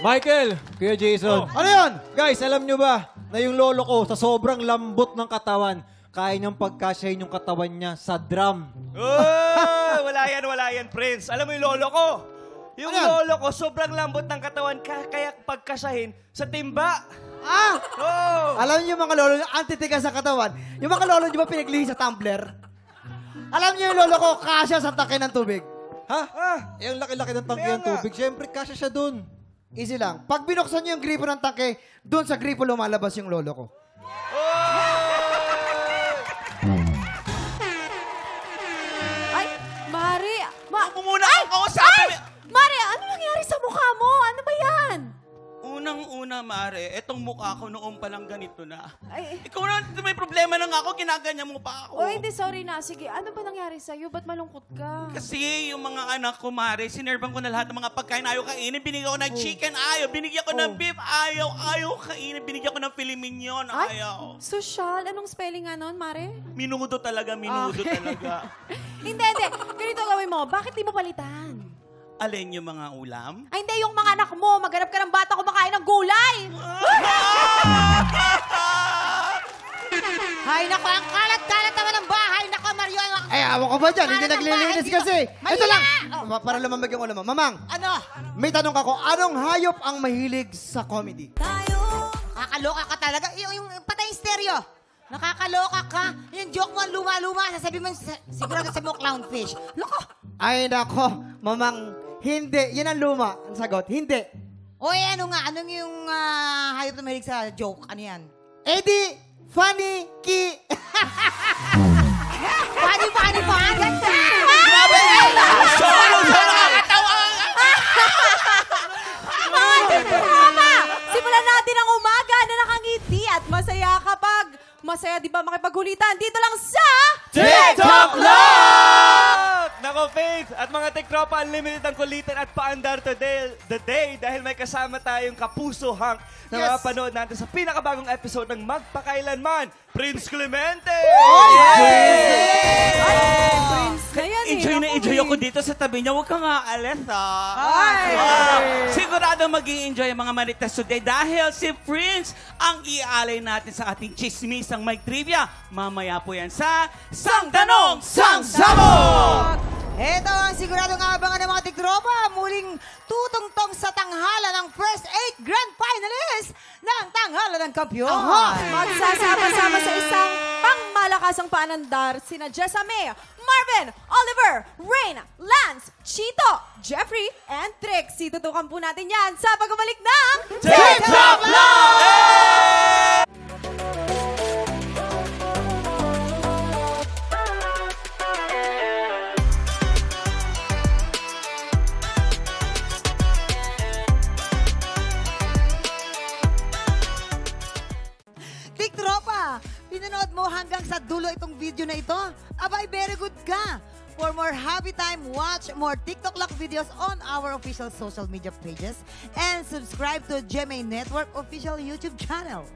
Michael, Kuya Jason. Ano yun? Guys, alam nyo ba na yung lolo ko sa sobrang lambot ng katawan, kaya niyang pagkasyahin yung katawan niya sa drum. Oh, wala yan, Prince. Alam mo yung lolo ko? Yung lolo ko, sobrang lambot ng katawan, kaya pagkasahin sa timba. Ah! Oh! Alam niyo yung mga lolo, antitigas sa katawan. Yung mga lolo, di ba pinaglihi sa tumbler? Alam niyo yung lolo ko, kasya sa tangke ng tubig. Ha? Eh, ang laki-laki ng tangke ng tubig. Siyempre, kasya siya dun. Easy lang. Pag binuksan niyo yung gripo ng tangke, doon sa gripo lumalabas yung lolo ko. Ay, Mari! Ako muna ang kausapin. Mari, ano nangyari sa mukha mo? Ano ba yan? Unang-una, Mare, etong mukha ko noon pa lang ganito na. Ay, Ikaw na, may problema na nga ako, ginaganyan mo pa ako. oh, hindi, sorry na. Sige, ano ba nangyari sa'yo? Ba't malungkot ka? Kasi yung mga anak ko, Mare, sinerban ko na lahat ng mga pagkain ayaw kainin. Binigyan ko ng chicken, ayaw. Binigyan ko ng beef, ayaw kainin. Binigyan ko ng filet mignon, ayaw. Social? Anong spelling nga nun, Mare? Minudo talaga. Hindi. Ganito gawin mo. Bakit di mo palitan? Alin yung mga ulam? Ay, hindi. Yung mga anak mo. Maghanap ka ng bata kumakain ng gulay. Hay, naku, ang kalat-kalat naman ng bahay. Naku, Mario. Ay, awan ko ba dyan? Hindi Kalat ang naglilinis bahay. kasi. Mali Ito lang. na. Para lumamag yung ulam mo. Mamang, Ano? may tanong ako. Anong hayop ang mahilig sa comedy? Nakakaloka ka talaga. Yung patay stereo. Nakakaloka ka. Yung joke mo, luma-luma. Sasabi mo, siguro sa mo, clownfish. Loko. Ay, nako. Mamang, hindi. Yan ang luma. Ang sagot, hindi. Oy, ano nga? Anong yung hayop na mahilig sa joke? Ano yan? Eddie, funny, ki. Funny. Ganda. Tama! Simulan natin ang umaga na nakangiti at masaya kapag masaya, di ba, makipaghulitan dito lang sa... TikTok Lot! Nako, Faith, at mga tiktropa, unlimited ang kulitan at paandar today, the day dahil may kasama tayong kapuso Hank na mapanood natin sa pinakabagong episode ng Magpakailanman, Prince Clemente! Prince na yan Enjoy na Naku, enjoy eh. ako dito sa tabi niya. Huwag kang aalis, ha? Ay! Sigurado mag-i-enjoy ang mga Marites today dahil si Prince ang iaalay natin sa ating chismisang may trivia. Mamaya po yan sa Sang Tanong, Sang Sabog! Ito ang siguradong abangan ng mga tiktropa. Muling tutungtong sa tanghala ng first 8 grand finalists ng tanghala ng kampiyon. Magsasama-sama sa isang pangmalakasang paanandar sina Jessa May, Marvin, Oliver, Rain, Lance, Chito, Jeffrey, and Trixie. Tutukan po natin yan sa pagbabalik ng TikTok Live! Tiktropa, pinanood mo hanggang sa dulo itong video na ito? Abay, very good ka! For more happy time, watch more TikTok Lock videos on our official social media pages and subscribe to GMA Network official YouTube channel.